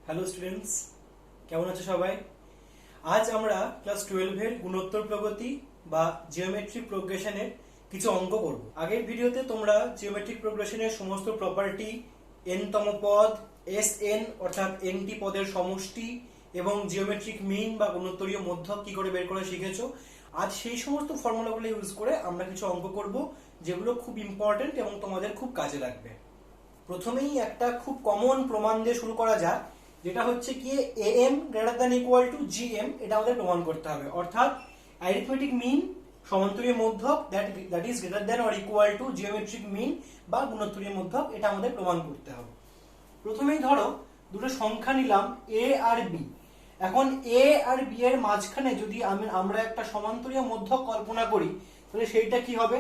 Hello students, কেমন আছো সবাই? আজ আমরা ক্লাস 12 এর গুণোত্তর প্রগতি বা জিওমেট্রিক প্রোগ্রেশনের কিছু অঙ্ক করব। আগের ভিডিওতে তোমরা জিওমেট্রিক প্রোগ্রেশনের সমস্ত প্রপার্টি, n তম পদ, Sn অর্থাৎ nটি পদের সমষ্টি এবং জিওমেট্রিক মিন বা গুণোত্তরীয় মধ্যক কি করে বের করা শিখেছো। আজ সেই সমস্ত ফর্মুলাগুলো ইউজ করে আমরা কিছু অঙ্ক করব যেগুলো খুব ইম্পর্টেন্ট এবং তোমাদের খুব কাজে লাগবে। প্রথমেই একটা খুব কমন প্রমাণ দিয়ে শুরু করা যাক, যেটা হচ্ছে কি am greater than equal two gm। এটা আমাদের প্রমাণ করতে হবে, অর্থাৎ অ্যারিথমেটিক মিন সমান্তরীয় মধ্যক that is greater than or equal to geometric mean বা গুণোত্তরীয় মধ্যক, এটা আমাদের প্রমাণ করতে হবে। প্রথমেই ধরো দুটো সংখ্যা নিলাম a আর b। এখন a আর b এর মাঝখানে যদি আমরা একটা সমান্তরীয় মধ্যক কল্পনা করি, তাহলে সেইটা কি হবে?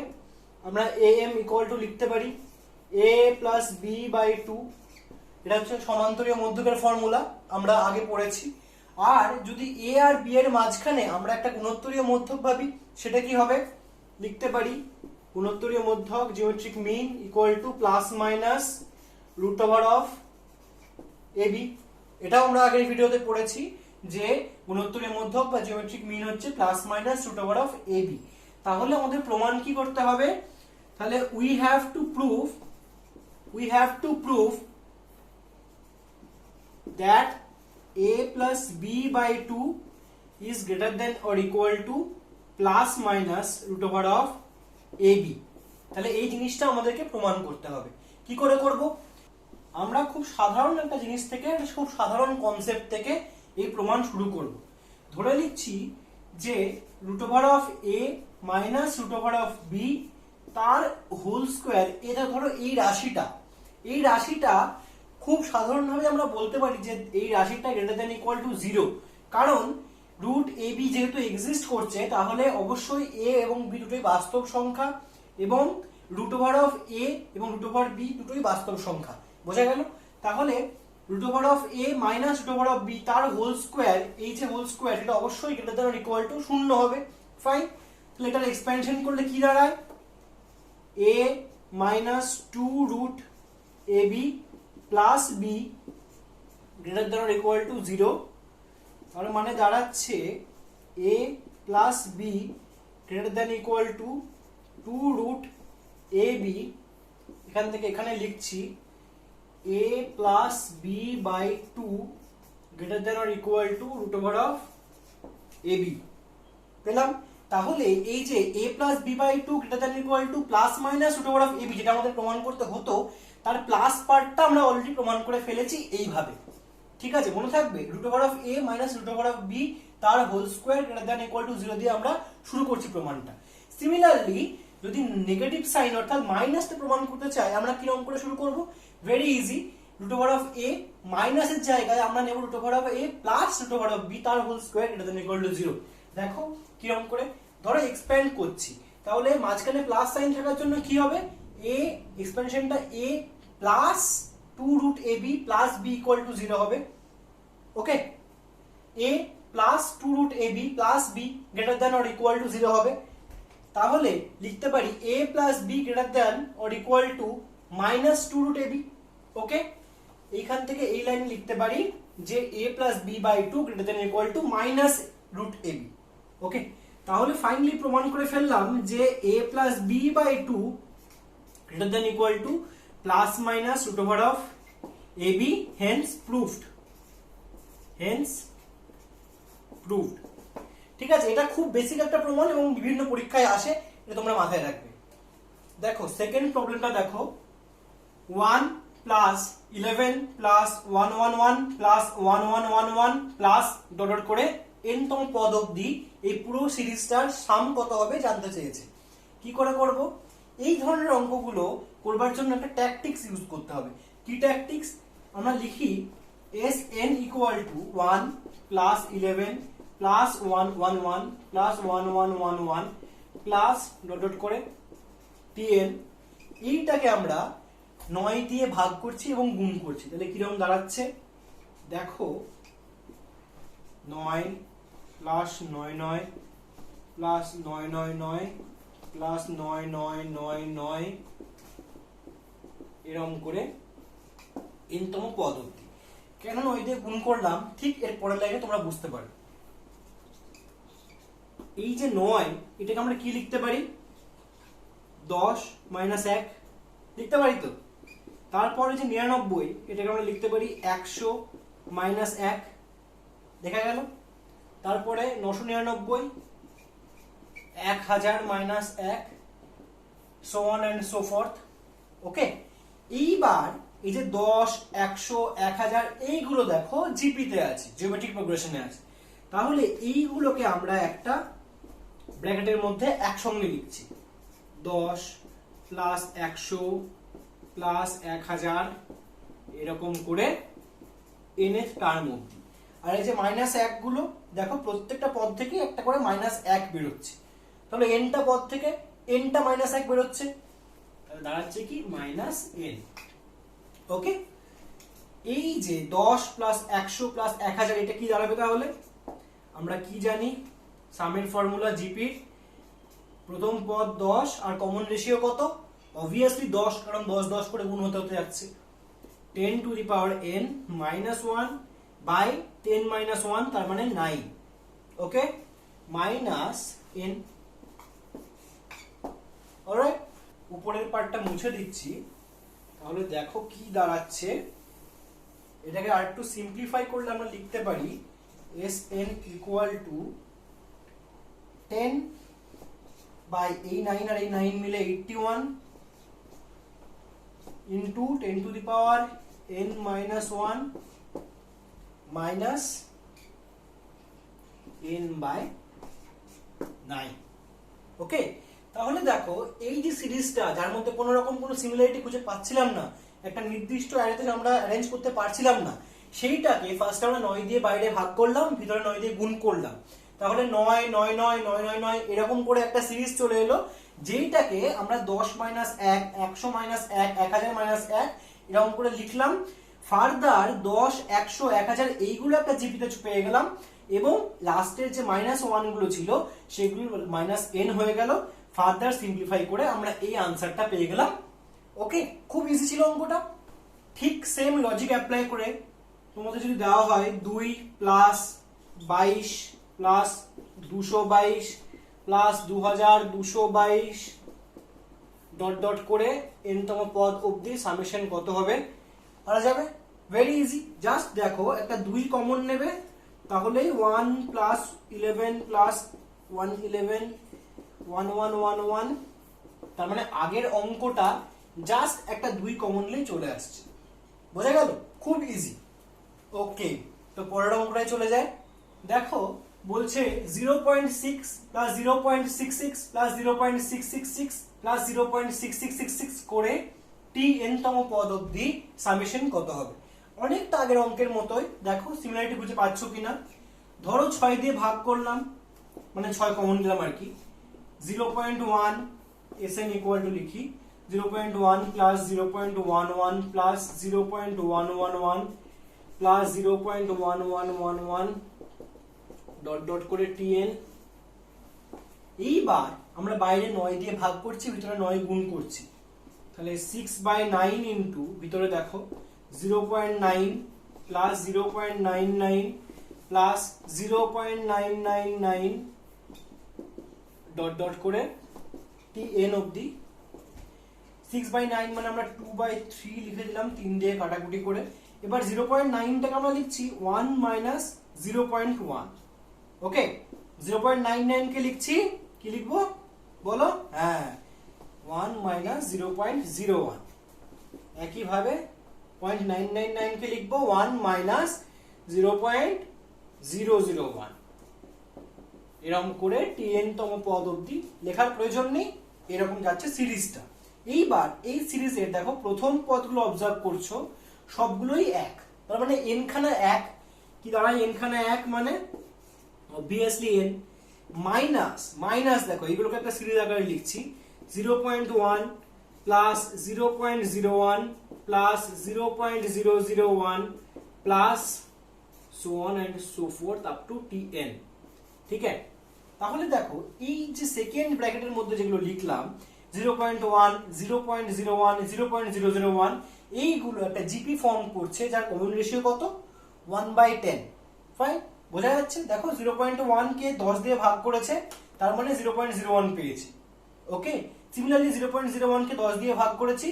আমরা am ইকুয়াল টু লিখতে পারি a প্লাস b বাই 2। এটা হচ্ছে সমান্তরীয় মধ্যকের ফর্মুলা, আমরা আগে পড়েছি। আর যদি a আর b এর মাঝখানে আমরা একটা গুণোত্তরীয় মধ্যক ভাবি, সেটা কি হবে? লিখতে পারি গুণোত্তরীয় মধ্যক geometric mean equal to plus minus root over of ab। এটাও আমরা আগের ভিডিওতে পড়েছি যে গুণোত্তরীয় মধ্যক বা জিওমেট্রিক মিন হচ্ছে plus minus root over of ab। তাহলে আমাদের প্রমাণ কি করতে হবে? তাহলে we have to prove that a plus b by 2 is greater than or equal to plus minus root over of ab। তাহলে এই জিনিসটা আমাদেরকে প্রমাণ করতে হবে। কি করে করব? আমরা খুব সাধারণ একটা জিনিস থেকে, খুব সাধারণ কনসেপ্ট থেকে এই প্রমাণ শুরু করব। ধরে নিচ্ছি যে root over of a minus root over of b তার হোল স্কয়ার। এটা ধরো এই রাশিটা খুব সাধারণভাবে আমরা বলতে পারি যে এই রাশিটা গ্রেটার দ্যান ইকুয়াল টু 0, কারণ রুট এ বি যেহেতু এক্সিস্ট করছে, তাহলে অবশ্যই এ এবং বি দুটোই বাস্তব সংখ্যা এবং রুট ওভার অফ এ এবং রুট ওভার বি দুটোই বাস্তব সংখ্যা। বোঝা গেল? তাহলে root over of a minus root over of b তার হোল স্কয়ার, এই যে হোল স্কয়ার, এটা অবশ্যই গ্রেটার দ্যান ইকুয়াল টু 0 হবে। ফাইন। তাহলে এটার এক্সপ্যানশন করলে কি দাঁড়ায়? a minus 2 root ab plus b greater than or equal to 0। তার মানে দাঁড়াচ্ছে a plus b greater than equal to 2 root ab। এখান থেকে এখানে লিখছি a plus b by 2 greater than or equal to root over of ab। পেলাম? তাহলে এই যে a plus b by 2 greater than equal to plus minus root over of ab, যেটা আমাদের প্রমাণ করতে হতো, তার প্লাস পার্টটা আমরা অলরেডি প্রমাণ করে ফেলেছি এইভাবে। ঠিক আছে, মনে থাকবে root over of a minus root over of b তার whole square greater than equal to 0 দিয়ে আমরা শুরু করছি প্রমাণটা। সিমিলারলি যদি নেগেটিভ সাইন অর্থাৎ মাইনাসটা প্রমাণ করতে চাই, আমরা কি রকম করে শুরু করব? Very easy. root over of a মাইনাসের জায়গায় আমরা নেব root over of a plus root over of b তার whole square greater than equal to 0। দেখো কিরকম করে, ধরো এক্সপ্যান্ড করছি, তাহলে মাঝখানে প্লাস সাইন থাকার জন্য কি হবে? a এক্সপ্যানশনটা a plus 2 root ab plus b equal to 0 হবে। Okay, a plus 2 root ab plus b greater than or equal to 0 হবে। তাহলে লিখতে পারি a plus b greater than or equal to minus 2 root ab। Okay, এইখান থেকে এই line লিখতে পারি যে a plus b by 2 greater than equal to minus root ab। Okay, তাহলে ফাইনালি প্রমাণ করে ফেললাম যে a plus b by 2 greater than equal to plus minus root over of ab, hence proved। ঠিক আছে, এটা খুব বেসিক একটা প্রমাণ এবং বিভিন্ন পরীক্ষায় আসে, এটা তোমরা মাথায় রাখবে। দেখো সেকেন্ড প্রবলেমটা দেখো, 1 plus 11 plus 111 plus 1111 plus dot dot করে n তম পদ অবধি এই পুরো সিরিজটার সাম কত হবে জানতে চেয়েছে। কি করে করব? এই ধরনের অঙ্কগুলো করবার জন্য একটা ট্যাকটিক্স ইউজ করতে হবে। কি ট্যাকটিক্স? আমরা লিখি Sn equal to 1 plus 11 plus 111 plus 1111 plus dot dot করে tn। এইটাকে আমরা 9 দিয়ে ভাগ করছি এবং গুণ করছি, তাহলে কিরকম দাঁড়াচ্ছে দেখো, 9 প্লাস 99 প্লাস 999 প্লাস 9999 এরকম করে n তম পদ অবধি। কেন 9 দিয়ে গুণ করলাম ঠিক এর পরের লাইনে তোমরা বুঝতে পারবে। এই যে 9 এটাকে আমরা কি লিখতে পারি, 10 মাইনাস 1 লিখতে পারি তো। তারপরে যে 99 এটাকে আমরা লিখতে পারি 100 মাইনাস 1, দেখা গেল। তারপরে 999 1000 minus 1, so on and so forth। ওকে, এইবার এই যে 10 100 1000 এইগুলো দেখো জিপিতে আছে, জিওমেট্রিক প্রোগ্রেশনে আছে। তাহলে এইগুলোকে আমরা একটা ব্র্যাকেটের মধ্যে একসঙ্গে লিখছি, 10 প্লাস 100 প্লাস 1000 এরকম করে এনের টার্ম অবধি। আর এই যে মাইনাস 1 গুলো দেখো প্রত্যেকটা পদ থেকে একটা করে মাইনাস 1 বেরোচ্ছে, তাহলে এনটা পদ থেকে এনটা মাইনাস 1 বেরোচ্ছে, তাহলে দাঁড়াচ্ছে কি মাইনাস এন। ওকে, এই যে 10 প্লাস 100 প্লাস 1000 এটা কি দাঁড়াবে, তাহলে আমরা কি জানি সামের ফর্মুলা জিপির প্রথম পদ 10 আর কমন রেশিও কত, অবভিয়াসলি 10, কারণ 10 10 করে গুণ হতে হতে যাচ্ছে, 10 to the power n minus 1 by 10 minus 1 তার মানে 9। ওকে, মাইনাস n। অলরাইট, উপরের পার্টটা মুছে দিচ্ছি, তাহলে দেখো কি দাঁড়াচ্ছে। এটাকে আর একটু সিম্পলিফাই করলে আমরা লিখতে পারি Sn ইকুয়াল টু 10 বাই এই 9 আর এই 9 মিলে 81 into 10 to the power n minus 1 minus n by 9। Okay, তাহলে দেখো এই যে সিরিজটা যার মধ্যে কোনো রকম কোনো সিমিলারিটি খুঁজে পাচ্ছিলাম না, একটা নির্দিষ্ট অ্যারেতে আমরা অ্যারেঞ্জ করতে পারছিলাম না, সেইটাকে ফার্স্ট আমরা 9 দিয়ে বাইরে ভাগ করলাম, ভিতরে 9 দিয়ে গুণ করলাম, তাহলে 9 9 9 9 9 9 এরকম করে একটা সিরিজ চলে এলো, যেইটাকে আমরা 10 মাইনাস 1 100 মাইনাস 1 1000 মাইনাস 1 এরকম করে লিখলাম। ফার্দার 10 100 1000 এইগুলো একটা জিপিতে পেয়ে গেলাম, এবং লাস্টের যে মাইনাস 1 গুলো ছিল সেগুলো মাইনাস n হয়ে গেল। ফার্দার সিম্পলিফাই করে আমরা এই আনসারটা পেয়ে গেলাম। ওকে, খুব ইজি ছিল অঙ্কটা। ঠিক সেম লজিক অ্যাপ্লাই করে তোমাদের যদি দেওয়া হয় 2 plus 22 plus 222 plus 2222 dot dot করে n তম পদ অবধি সামেশন কত হবে করা যাবে, ভেরি ইজি। জাস্ট দেখো একটা 2 কমন নেবে, তাহলেই 1 প্লাস 11 প্লাস 111 1111, তার মানে আগের অঙ্কটা জাস্ট একটা 2 কমন নিলেই চলে আসছে, বোঝা গেল, খুব ইজি। ওকে, তো পরের অঙ্কটায় চলে যায়। দেখো বলছে 0.6 প্লাস 0.66 প্লাস 0.666 প্লাস 0.6666 করে tn তম পদ অবধি সামেশন কত হবে। অনেকটা আগের অঙ্কের মতোই, দেখো সিমিলারিটি খুঁজে পাচ্ছ কিনা। ধরো 6 দিয়ে ভাগ করলাম, মানে 6 কমন নিলাম আর কি। 0.1 Sn ইকুয়াল টু লিখি 0.1 plus 0.11 plus 0.111 plus 0.1111 dot dot করে tn। এইবার আমরা বাইরে 9 দিয়ে ভাগ করছি, ভিতরে 9 গুণ করছি, তাহলে 6/9 ইন্টু ভিতরে দেখো 0.9 প্লাস 0.99 প্লাস 0.999 ডট ডট করে tn অবধি। 6/9 মানে আমরা 2/3 লিখে দিলাম 3 দিয়ে কাটাকুটি করে। এবার 0.9টাকে আমরা লিখছি 1 মাইনাস 0.1। ওকে, 0.99 কে লিখছি কি লিখবো বলো, হ্যাঁ 1 মাইনাস 0.01। একইভাবে 0.999 কে লিখবো 1 মাইনাস 0.001। এরকম করে tn তম পদ অবধি লেখার প্রয়োজন নেই, এরকম যাচ্ছে সিরিজটা। এইবার এই সিরিজের দেখো প্রথম পদগুলো অবজার্ভ করছো সবগুলোই 1, তার মানে n খানা 1 কি দাঁড়ায়, n খানা 1 মানে অবভিয়াসলি n মাইনাস মাইনাস দেখো এইগুলোকে একটা সিরিজ আকারে লিখছি 0.1 plus 0.01 plus 0.001 plus so on and so forth up to tn। ঠিক আছে, তাহলে দেখো এই যে সেকেন্ড ব্র্যাকেটের মধ্যে যেগুলো লিখলাম 0.1 0.01 0.001 এইগুলো একটা জিপি ফর্ম করছে, যার কমন রেশিও কত 1/10, ফাইন। বোঝা যাচ্ছে? দেখো 0.1 কে 10 দিয়ে ভাগ করেছে, তার মানে 0.01 পেয়েছি। ওকে, সিমিলারলি 0.01 কে 10 দিয়ে ভাগ করেছি,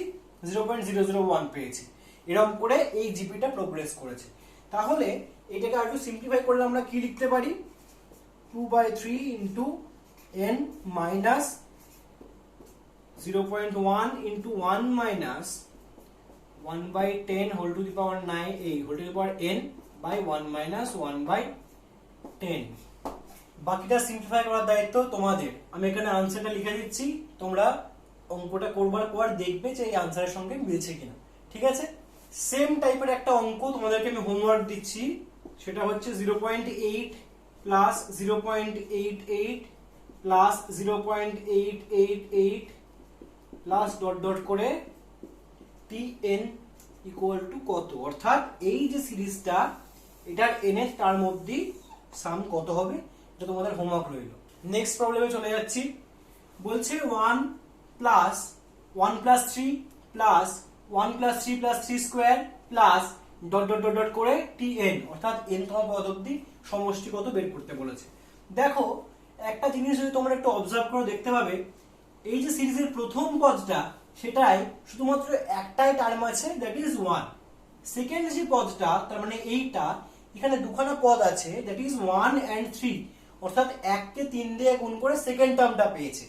0.001 পেয়েছি। এরকম করে এই জিপিটা প্রোগ্রেস করেছে। তাহলে এটাকে আরেকটু সিম্পলিফাই করলে আমরা কি লিখতে পারি? 2/3 into n minus 0.1 into 1 minus 1/10 whole to the power 9 এই whole to the power n by 1 minus 1/10। বাকিটা সিম্পলিফাই করার দায়িত্ব তোমাদের। আমি এখানে আনসারটা লিখে দিচ্ছি, তোমরা অঙ্কটা করবার পর দেখবে যে এই আনসারের সঙ্গে মিলছে কিনা। ঠিক আছে? সেম টাইপের একটা অঙ্ক তোমাদেরকে আমি হোমওয়ার্ক দিচ্ছি, সেটা হচ্ছে 0.8 plus 0.88 plus 0.888 plus dot dot করে tn ইকুয়াল টু কত, অর্থাৎ এই যে সিরিজটা এটার n এর টার্ম অবধি সাম কত হবে, এটা তোমাদের হোমওয়ার্ক রইল। নেক্সট প্রবলেমে চলে যাচ্ছি। বলছে 1 plus 1 plus 3 plus 1 plus 3 plus 3 square plus dot dot dot dot করে tn, অর্থাৎ n তম পদ অবধি সমষ্টি কত বের করতে বলেছে। দেখো একটা জিনিস যদি তোমরা একটু অবজার্ভ করে দেখতে পাবে, এই যে সিরিজের প্রথম পদটা সেটাই শুধুমাত্র একটাই টার্ম আছে, দ্যাট ইজ 1। সেকেন্ড যে পদটা, তার মানে এইটা, এখানে দুখানা পদ আছে, দ্যাট ইজ 1 and 3, অর্থাৎ 1 কে 3 দিয়ে গুণ করে সেকেন্ড টার্মটা পেয়েছে।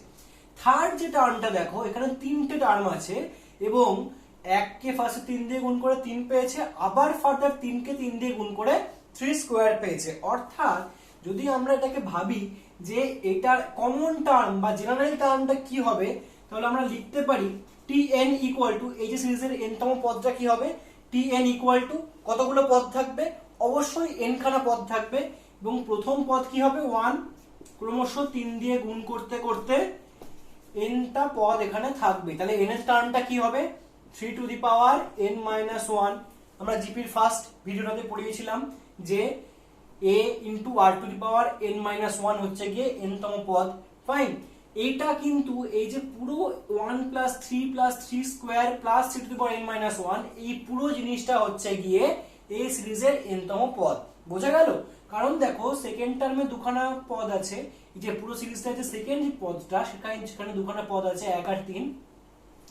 থার্ড যে টার্মটা দেখো, এখানে তিনটে টার্ম আছে এবং 1 কে ফার্স্টে 3 দিয়ে গুণ করে 3 পেয়েছে, আবার ফার্দার 3 কে 3 দিয়ে গুণ করে 3 স্কোয়ার পেয়েছে। অর্থাৎ যদি আমরা এটাকে ভাবি যে এটার কমন টার্ম বা জেনারেল টার্মটা কি হবে, তাহলে আমরা লিখতে পারি tn ইকুয়াল টু, এই যে সিরিজের n তম পদটা কি হবে, tn ইকুয়াল টু কতগুলো পদ থাকবে, অবশ্যই n খানা পদ থাকবে এবং প্রথম পদ কি হবে 1, ক্রমশ 3 দিয়ে গুণ করতে করতে n টা পদ এখানে থাকবে। তাহলে n এর টার্মটা কি হবে 3 to the power n minus 1। আমরা জিপির ফার্স্ট ভিডিওটাতে পড়িয়েছিলাম যে a into r two the power n minus 1 হচ্ছে গিয়ে n তম পদ, ফাইন। এইটা কিন্তু এই যে পুরো 1 plus 3 plus 3 square plus 3 to the power n minus 1, এই পুরো জিনিসটা হচ্ছে গিয়ে এই সিরিজের n তম পদ। বোঝা গেল? কারণ দেখো সেকেন্ড টার্মে দুখানা পদ আছে, এই যে পুরো সিরিজটা যে সেকেন্ড পদটা সেখানে দুখানা পদ আছে 1 আর 3।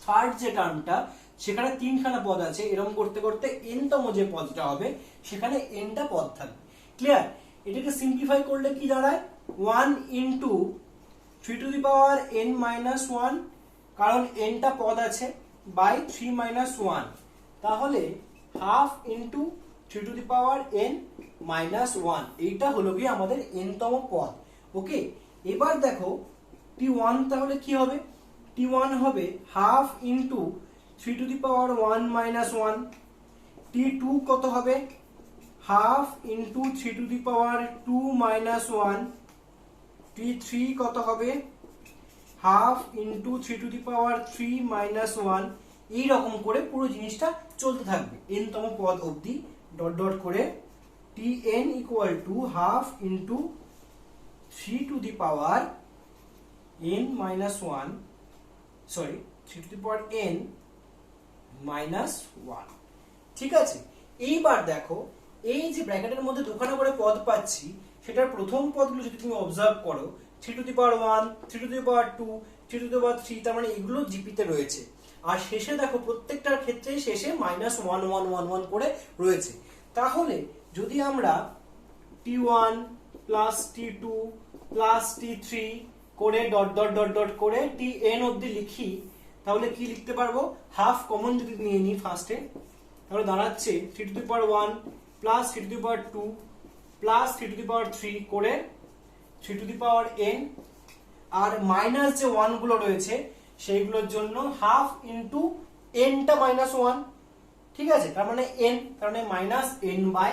থার্ড যে টার্মটা সেখানে তিনখানা পদ আছে, এরকম করতে করতে n তম যে পদটা হবে সেখানে n টা পদ থাকবে। ক্লিয়ার? এটাকে সিম্পলিফাই করলে কি দাঁড়ায় 1 into 3 to the power n minus 1, কারণ n টা পদ আছে, বাই 3 মাইনাস 1, তাহলে half into 3 to the power n minus 1, এইটা হলো গিয়ে আমাদের n তম পদ। ওকে, এবার দেখো t1 তাহলে কি হবে, t1 হবে half into 3 to the power 1 minus 1, t2 কত হবে half into 3 to the power 2 minus 1, t3 কত হবে half into 3 to the power 3 minus 1। এইরকম করে পুরো জিনিসটা চলতে থাকবে n তম পদ অবধি, ডট ডট করে tn equal to half into 3 to the power n minus 1, sorry 3 to the power n minus 1। ঠিক আছে? এইবার দেখো এই যে ব্র্যাকেটের মধ্যে দুখানা করে পদ পাচ্ছি, সেটার প্রথম পদগুলো যদি তুমি অবজার্ভ করো 3 to the power 1, 3 to the power 2, 3 to the power 3, তার মানে এগুলো জিপিতে রয়েছে। আর শেষে দেখো প্রত্যেকটার ক্ষেত্রেই শেষে মাইনাস 1 1 1 1 করে রয়েছে। তাহলে যদি আমরা t1 plus t2 plus t3 করে ডট ডট ডট ডট করে tn অবধি লিখি, তাহলে কি লিখতে পারবো, হাফ কমন যদি নিয়ে নিই ফার্স্টে, তাহলে দাঁড়াচ্ছে 3 to the power 1 plus 3 to the power 2 plus 3 to the power 3 করে 3 টু দি পাওয়ার n, আর মাইনাস যে 1 গুলো রয়েছে সেইগুলোর জন্য হাফ ইন্টু n টা মাইনাস 1। ঠিক আছে? তার মানে n, তার মানে মাইনাস n বাই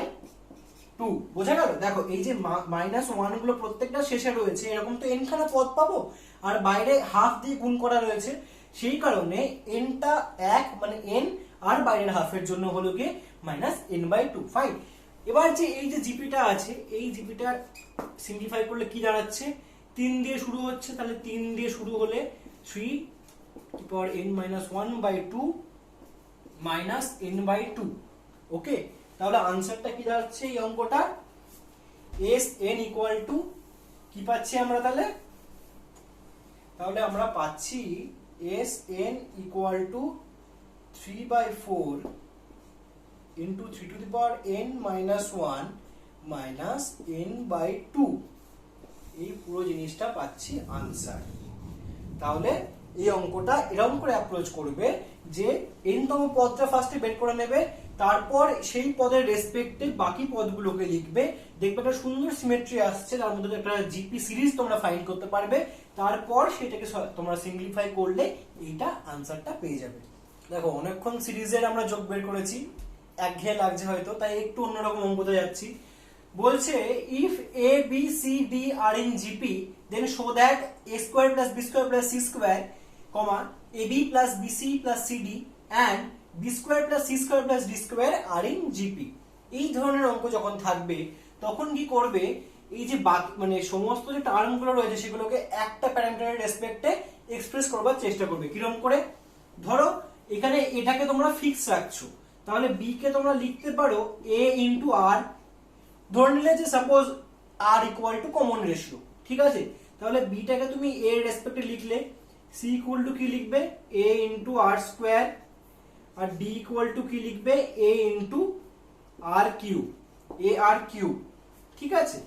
2। বোঝা গেল? দেখো এই যে মাইনাস 1 গুলো প্রত্যেকটা শেষে রয়েছে, এরকম তো n খানা পদ পাবো, আর বাইরে হাফ দিয়ে গুণ করা রয়েছে, সেই কারণে n টা 1 মানে n, আর বাইরের হাফের জন্য হলো গিয়ে মাইনাস n বাই 2। ফাইন। এবার যে এই যে জিপিটা আছে, এই জিপিটা সিম্পলিফাই করলে কি দাঁড়াচ্ছে, 3 দিয়ে শুরু হচ্ছে, তাহলে 3 দিয়ে শুরু হলে 3 to power n minus 1 by 2 minus n by 2। Okay, তাহলে আনসারটা কি দাঁড়াচ্ছে এই অঙ্কটা এস এন ইকুয়াল টু কি পাচ্ছি আমরা তাহলে আমরা পাচ্ছি S N equal to 3/4 into 3 to the power n minus 1 minus n/2 এই পুরো জিনিসটা পাচ্ছি আনসার। তাহলে এই অঙ্কটা এরকম করে অ্যাপ্রোচ করবে যে n তম পদটা ফার্স্টে বের করে নেবে, তারপর সেই পদের রেসপেক্টে বাকি পদগুলোকে লিখবে, দেখবে একটা সুন্দর সিমেট্রি আসছে, তার মধ্যে একটা জিপি সিরিজ তোমরা ফাইন্ড করতে পারবে, তারপর সেটাকে তোমরা সিম্পলিফাই করলে এইটা আনসারটা পেয়ে যাবে। দেখো অনেকক্ষণ সিরিজের আমরা যোগ বের করেছি, একঘেয়ে লাগছে হয়তো, তাই একটু অন্যরকম অঙ্কতে যাচ্ছি। বলছে if a b c d are in GP then show that a square plus b square plus c square comma a b plus b c plus c d and b square plus c square plus d square are in GP. এই ধরনের অঙ্ক যখন থাকবে তখন কি করবে, এই যে বাকি মানে সমস্ত যে টার্মগুলো রয়েছে সেগুলোকে একটা প্যারামিটারের রেসপেক্টে এক্সপ্রেস করবার চেষ্টা করবে। কিরকম করে, ধরো এখানে এটাকে তোমরা ফিক্স রাখছো, তাহলে বি কে তোমরা লিখতে পারো a ইন্টু আর, ধরে নিলে যে suppose r equal to common ratio, ঠিক আছে, তাহলে বিটাকে তুমি a এর রেসপেক্টে লিখলে, সি ইকুয়াল টু কি লিখবে a ইন্টু আর স্কোয়ার, আর ডি ইকুয়াল টু কি লিখবে a into r cube, a r cube, ঠিক আছে।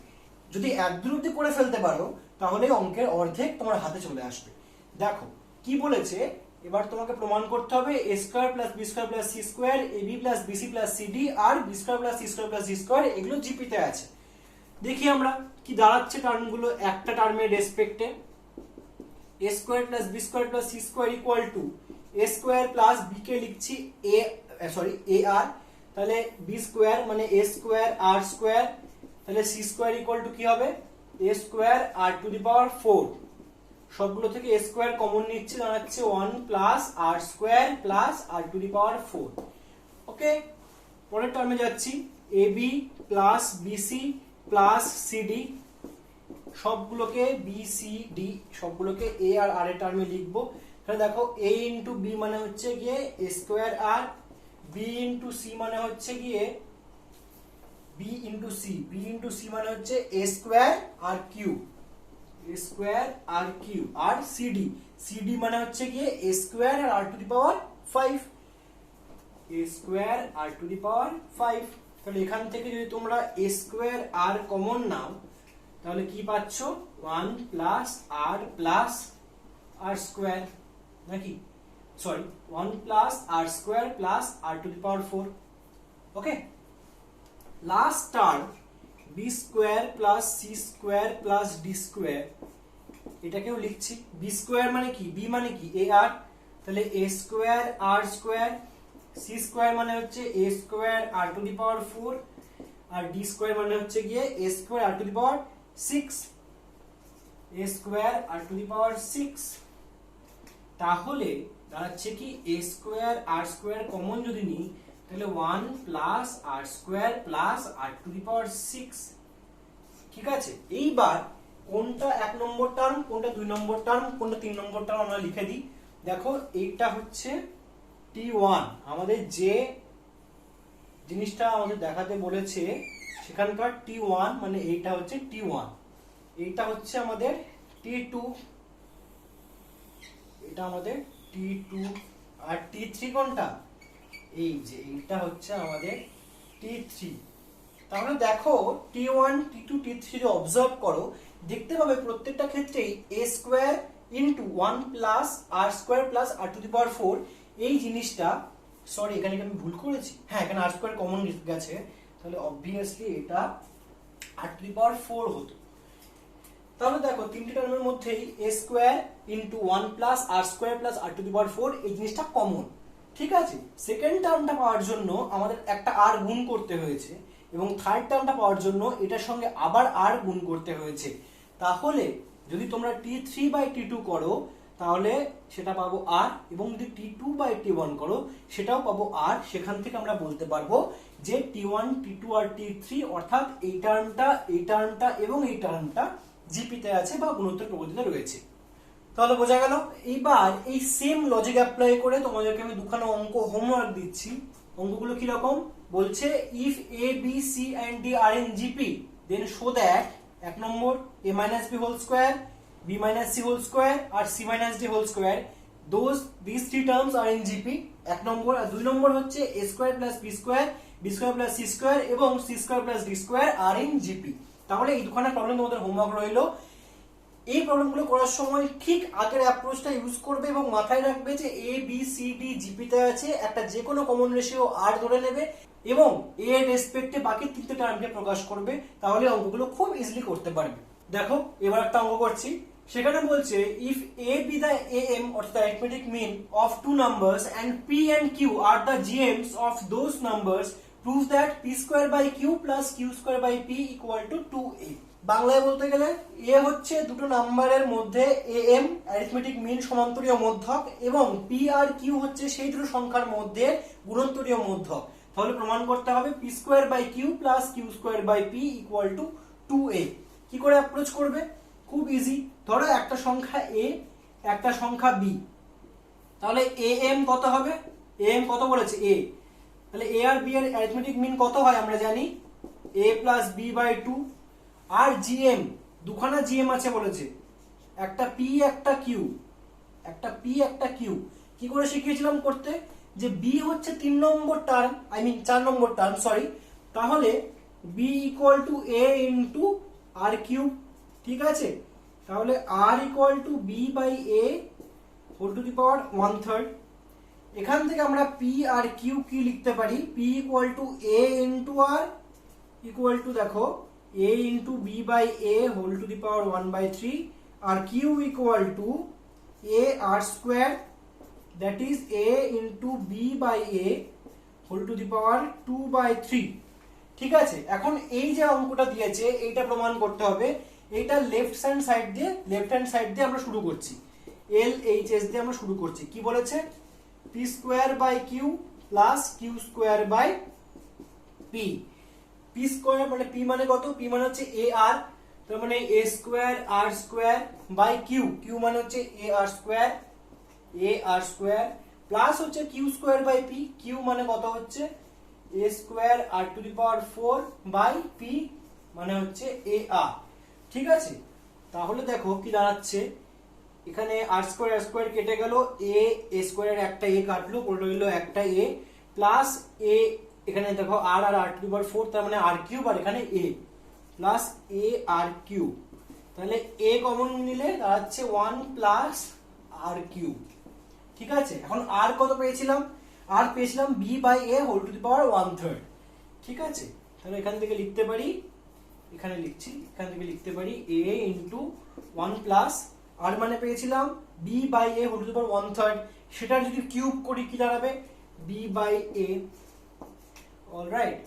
যদি একদূর অব্দি করে ফেলতে পারো তাহলে অঙ্কের অর্ধেক তোমার হাতে চলে আসবে। দেখো কি বলেছে, এবার তোমাকে প্রমাণ করতে হবে a square plus b square plus c square, a b plus BC plus CD আর b square plus c square plus d square এগুলো জিপিতে আছে। দেখি আমরা কি দাঁড়াচ্ছে টার্মগুলো একটা টার্মের রেসপেক্টে। A square plus b square plus c square equal to a square plus b কে লিখছি এ আর, তাহলে বি স্কোয়ার মানে এ স্কোয়ার আর স্কোয়ার, তাহলে সি স্কোয়ার ইকুয়াল টু কি হবে a square r to the power 4, সবগুলো থেকে এ square common নিচ্ছে, দাঁড়াচ্ছে 1 plus r square plus r to the power 4। Okay, পরের টার্মে যাচ্ছি, a b plus BC plus CD, সবগুলোকে বি সি ডি সবগুলোকে এ আর আর এর টার্মে লিখবো। তাহলে দেখো এ ইন্টু বি মানে হচ্ছে গিয়ে a square r, b into c মানে হচ্ছে গিয়ে বি ইন্টু সি মানে হচ্ছে a square r cube, a square r cube, আর সিডি মানে হচ্ছে গিয়ে a square r r to the power 5, a square r to the power 5। তাহলে এখান থেকে যদি তোমরা এ স্কোয়ার আর কমন নাও তাহলে কি পাচ্ছ 1 প্লাস আর স্কোয়ার, নাকি sorry 1 plus r square plus r to the power 4। Okay, last term b square plus c square plus d square, এটাকেও লিখছি, বি স্কোয়ার মানে কি, বি মানে কি এ আর, তাহলে a square r square, c square মানে হচ্ছে a square r to the power 4, আর ডি স্কোয়ার মানে হচ্ছে গিয়ে a square r to the power 6, a square r to the power 6। তাহলে দাঁড়াচ্ছে কি a square r square common যদি নিই তাহলে 1 plus r square plus r to the power 6, ঠিক আছে। এইবার কোনটা 1 নম্বর টার্ম, কোনটা 2 নম্বর টার্ম, কোনটা 3 নম্বর টার্ম আমরা লিখে দিই। দেখো এইটা হচ্ছে T1, আমাদের যে জিনিসটা আমাদের দেখাতে বলেছে সেখানকার T1 মানে এইটা হচ্ছে T1, এইটা হচ্ছে আমাদের T2, এটা আমাদের T2, আর T3 কোনটা, এই যে এইটা হচ্ছে আমাদের T3। তাহলে দেখো T1 T2 T3 যদি অবজার্ভ করো দেখতে পাবে প্রত্যেকটা ক্ষেত্রেই a square into 1 plus r square plus r to the power 4, এই জিনিসটা সরি এখানে আমি ভুল করেছি, হ্যাঁ এখানে আর স্কয়ার কমন গেছে, তাহলে অবভিয়াসলি এটা আর টু দি পাওয়ার 4 হতো। তাহলে দেখো তিনটি টার্মের মধ্যেই a square into 1 plus r square plus r to the power 4 এই জিনিসটা কমন, ঠিক আছে। সেকেন্ড টার্মটা পাওয়ার জন্য আমাদের একটা আর গুণ করতে হয়েছে এবং থার্ড টার্মটা পাওয়ার জন্য এটার সঙ্গে আবার আর গুণ করতে হয়েছে। তাহলে যদি তোমরা T3/T2 করো তাহলে সেটা পাবো আর, এবং যদি T2/T1 করো সেটাও পাবো আর। সেখান থেকে আমরা বলতে পারবো যে T1 T2 আর T3 অর্থাৎ এই টার্মটা এবং এই টার্মটা জিপিতে আছে বা গুণোত্তর প্রবর্তিতে রয়েছে। তাহলে বোঝা গেল। এইবার এই সেম লজিক অ্যাপ্লাই করে তোমাদেরকে আমি দুখানা অঙ্ক হোমওয়ার্ক দিচ্ছি। অঙ্কগুলো কি রকম, বলছে if a b c and d are in GP then show that 1 number a minus b whole square, b minus c whole square আর c minus d whole square these three terms are in GP 1 নম্বর। আর 2 নম্বর হচ্ছে a square plus b square, b square plus c square এবং c square plus d square are in GP। তাহলে এই দুখানা problem তোমাদের homework রইলো। এই প্রবলেমগুলো করার সময় ঠিক আগের অ্যাপ্রোচটা ইউজ করবে এবং মাথায় রাখবে যে এ বি সি ডি জিপিতে আছে, একটা যে কোনো কমন রেশিও আর ধরে নেবে এবং এ এর রেসপেক্টে বাকি তিনটে টার্মকে প্রকাশ করবে, তাহলে অঙ্কগুলো খুব ইজিলি করতে পারবে। দেখো এবার একটা অঙ্ক করছি, সেখানে বলছে if a be the M অর্থাৎ arithmetic mean of two numbers and p and q আর the GMs of those numbers prove that p square by q plus q square by p equal to 2a। বাংলায় বলতে গেলে এ হচ্ছে দুটো নাম্বারের মধ্যে M arithmetic mean সমান্তরীয় মধ্যক এবং পি আর কিউ হচ্ছে সেই দুটো সংখ্যার মধ্যে গুণন্তরীয় মধ্যক। তাহলে প্রমাণ করতে হবে p square by q plus q square by p equal to 2a। কি করে অ্যাপ্রোচ করবে? খুব ইজি। ধরো একটা সংখ্যা এ, একটা সংখ্যা বি, তাহলে এ এম কত হবে? এ এম কত বলেছে? এ। তাহলে এ আর বি এর অ্যারিথমেটিক মিন কত হয় আমরা জানি, a প্লাস বি বাই 2। আর জিএম, দুখানা জিএম আছে বলেছে, একটা পি একটা কিউ, একটা পি একটা কিউ। কি করে শিখিয়েছিলাম করতে, যে বি হচ্ছে 3 নম্বর টার্ম, আই মিন 4 নম্বর টার্ম সরি, তাহলে b equal to a into r cube. ঠিক আছে, তাহলে r equal to b by a whole to the power 1/3। এখান থেকে আমরা পি আর কিউ কি লিখতে পারি, p equal to a into r equal to দেখো a into b by a whole to the power 1/3 আর q equal to a r square that is a into b by a whole to the power 2/3। ঠিক আছে, এখন এই যে অঙ্কটা দিয়েছে এইটা প্রমাণ করতে হবে। এইটা লেফট হ্যান্ড সাইড দিয়ে আমরা শুরু করছি, এল এইচ এস দিয়ে আমরা শুরু করছি। কি বলেছে? P square by q plus q square by p. P square মানে পি মানে কত? পি মানে হচ্ছে এ আর, তার মানে a square r square by q, q মানে হচ্ছে এ আর স্কোয়ার প্লাস হচ্ছে q square by p, q মানে কত হচ্ছে a square r to the power 4 by p মানে হচ্ছে এ আর। ঠিক আছে, তাহলে দেখো কি দাঁড়াচ্ছে, এখানে আর স্কোয়ার কেটে গেল, এ স্কোয়ারের একটা এ কাটলো, পড়ে রইল একটা এ প্লাস এ, এখানে দেখো আর আর টু দি পাওয়ার 4 তার মানে আর কিউব, আর এখানে এ প্লাস এ আর কিউব। তাহলে এ কমন নিলে দাঁড়াচ্ছে 1 প্লাস আর কিউব। ঠিক আছে, এখন আর কত পেয়েছিলাম? আর পেয়েছিলাম b by a whole to the power 1/3। ঠিক আছে, তাহলে এখান থেকে লিখতে পারি, এখানে লিখছি, এখান থেকে লিখতে পারি এ ইন্টু 1 প্লাস আর মানে পেয়েছিলাম b by a whole to the power 1/3, সেটা যদি কিউব করি কি দাঁড়াবে? B by a. অলরাইট,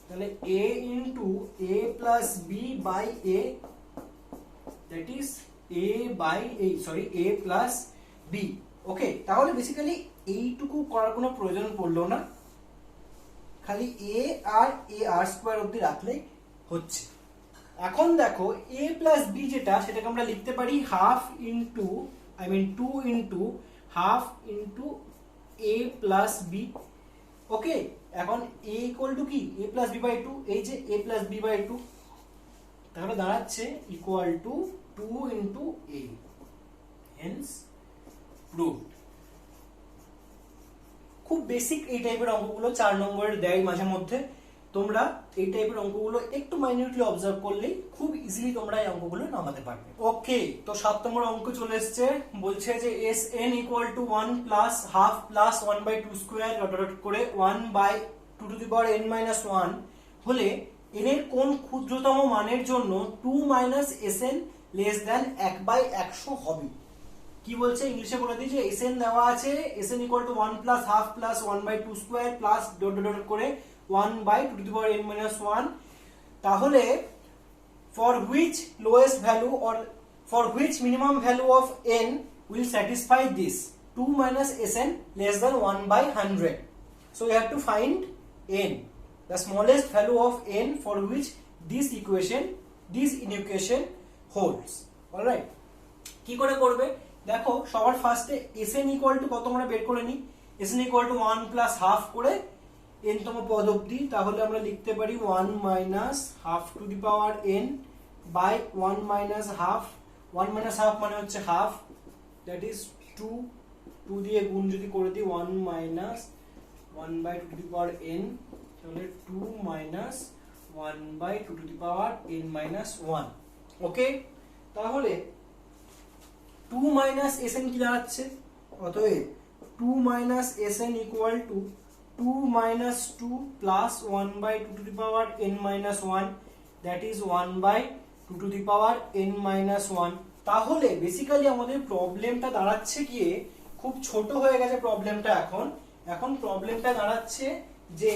তাহলে a into a plus b by a that is a by a plus b। ওকে, তাহলে বেসিক্যালি এইটুকু করার কোনো প্রয়োজন পড়লো না, খালি a আর a r স্কয়ার অবধি রাখলেই হচ্ছে। এখন দেখো a plus b যেটা, সেটাকে আমরা লিখতে পারি half into I mean 2 into half into a plus b। Okay, এখন a ইকুয়াল টু কি? a প্লাস বি বাই 2, এই যে a প্লাস বি বাই 2, তাহলে দাঁড়াচ্ছে equal to 2 into a, hence proved. খুব বেসিক এই টাইপের অঙ্কগুলো 4 নম্বরের দেয় মাঝে মধ্যে, তোমরা এই টাইপের অঙ্কগুলো একটু মাইনিউটলি অবজার্ভ করলেই খুব ইজিলি তোমরা এই অঙ্কগুলো নামাতে পারবে। ওকে, তো 7 নম্বর অঙ্ক চলে এসছে, বলছে যে S N equal to 1 plus half plus 1/2 square dot করে 1/2 to the power n minus 1 হলে n এর কোন ক্ষুদ্রতম মানের জন্য 2 মাইনাস এসএন লেস দ্যান 1/100 হবে। কি বলছে ইংলিশে বলে দিই যে এসএন দেওয়া আছে, SN equal to 1 plus half plus 1/2 square plus dot dot করে 1/2 to the power n minus 1, তাহলে for which lowest value or for which minimum value of n will satisfy this 2 minus sn less than 1/100। So you have to find n, the smallest value of n for which this inequation holds। alright, কি করে করবে দেখো, সবার ফার্স্টে sn equal two কত আমরা বের করে নিই। sn equal to 1 plus half করে n তম পদ অবধি, তাহলে আমরা লিখতে পারি 1 minus half to the power n by 1 minus half. 1 minus half মানে হচ্ছে হাফ, দ্যাট ইজ 2, 2 দিয়ে গুণ যদি করে দিই 1 minus 1 by 2 to the power n, তাহলে 2 minus 1 by 2 to the power n minus 1। Okay, তাহলে 2 মাইনাস sn কি দাঁড়াচ্ছে? অতএব 2 minus sn equal to 2 minus 2 plus 1 by 2 to the power n minus 1, that is 1 by 2 to the power n minus 1। তাহলে basically আমাদের প্রবলেমটা দাঁড়াচ্ছে গিয়ে খুব ছোট হয়ে গেছে প্রবলেমটা। এখন প্রবলেমটা দাঁড়াচ্ছে যে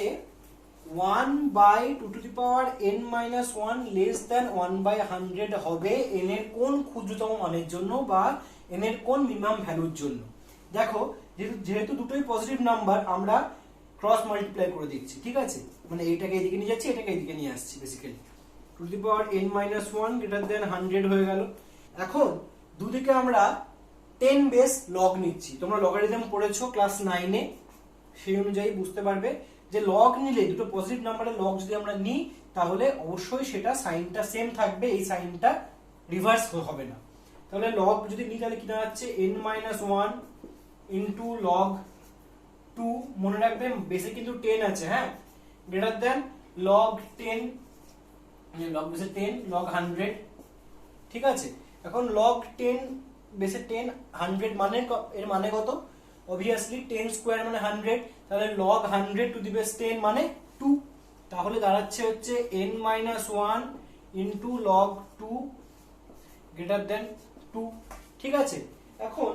1 by 2 to the power n minus 1 less than 1 by 100 হবে n এর কোন ক্ষুদ্রতম মানের জন্য বা n এর কোন মিনিমাম ভ্যালুর জন্য। দেখো যেহেতু দুটোই পজিটিভ নাম্বার, আমরা ক্রস মাল্টিপ্লাই করে দিচ্ছি, ঠিক আছে, মানে এইটাকে এদিকে নিয়ে যাচ্ছি, এটাকে এদিকে নিয়ে আসছি, basically 2 to the power n minus 1 greater than 100 হয়ে গেল। এখন দুদিকে আমরা 10 বেস লগ নিচ্ছি। তোমরা লগারিদম পড়েছো ক্লাস 9 এ, সেই অনুযায়ী বুঝতে পারবে যে লগ নিলে, দুটো পজিটিভ নাম্বারের লগ যদি আমরা নিই তাহলে অবশ্যই সেটা সাইনটা সেম থাকবে, এই সাইনটা রিভার্স হবে না। তাহলে লগ যদি নিই তাহলে কি দাঁড়াচ্ছে n minus 1 ইনটু লগ 2, মনে রাখবে বেসে কিন্তু 10 আছে, হ্যাঁ, গ্রেটার দেন লগ 10, লগ বেসে 10 লগ 100, ঠিক আছে। এখন লগ 10 বেসে 10 100 মানে এর মানে কত? অবভিয়াসলি 10 স্কয়ার মানে 100, তাহলে লগ 100 টু দি বেস 10 মানে 2, তাহলে দাঁড়াচ্ছে হচ্ছে n minus 1 into log 2 greater than 2, ঠিক আছে। এখন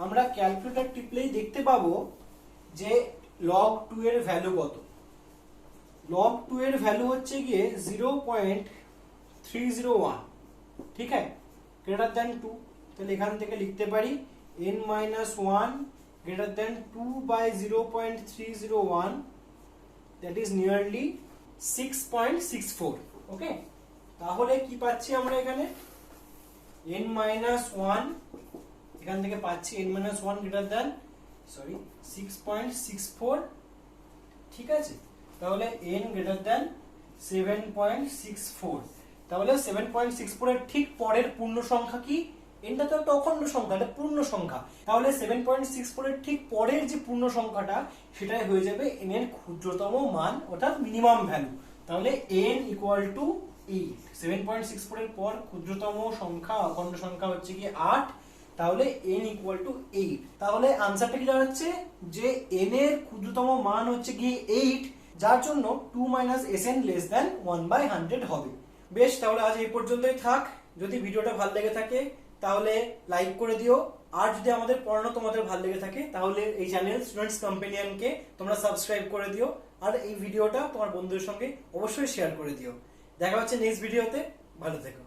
আমরা ক্যালকুলেটর টিপলেই দেখতে পাবো যে log 2 এর ভ্যালু কত। log 2 এর ভ্যালু হচ্ছে গিয়ে 0.301, ঠিক আছে, গ্রেটার দ্যান 2। তাহলে এখান থেকে লিখতে পারি n minus 1 greater than 2 by 0.301, that is nearly 6.64। ওকে, তাহলে কি পাচ্ছি আমরা এখানে? n minus 1, এখান থেকে পাচ্ছি n minus 1 greater than 6.64, ঠিক আছে। তাহলে n greater than 7.64, তাহলে 7.64 এর ঠিক পরের পূর্ণ সংখ্যা কি? nটা তো একটা অখণ্ড সংখ্যা, এটা পূর্ণ সংখ্যা, তাহলে 7.64 এর ঠিক পরের যে পূর্ণ সংখ্যাটা সেটাই হয়ে যাবে n এর ক্ষুদ্রতম মান, অর্থাৎ মিনিমাম ভ্যালু। তাহলে n ইকুয়াল টু 8, 7.64 এর পর ক্ষুদ্রতম সংখ্যা অখণ্ড সংখ্যা হচ্ছে কি 8, তাহলে n ইকুয়াল টু 8। তাহলে আনসারটা কি দাঁড়াচ্ছে যে n এর ক্ষুদ্রতম মান হচ্ছে কি 8, যার জন্য 2 sn less than 1/100 হবে। বেশ, তাহলে আজ এই পর্যন্তই থাক। যদি ভিডিওটা ভালো লেগে থাকে তাহলে লাইক করে দিও, আর যদি আমাদের পড়ানো তোমাদের ভালো লেগে থাকে তাহলে এই চ্যানেল স্টুডেন্টস কম্পেনিয়নকে তোমরা সাবস্ক্রাইব করে দিও, আর এই ভিডিওটা তোমার বন্ধুদের সঙ্গে অবশ্যই শেয়ার করে দিও। দেখা হচ্ছে নেক্সট ভিডিওতে, ভালো থেকো।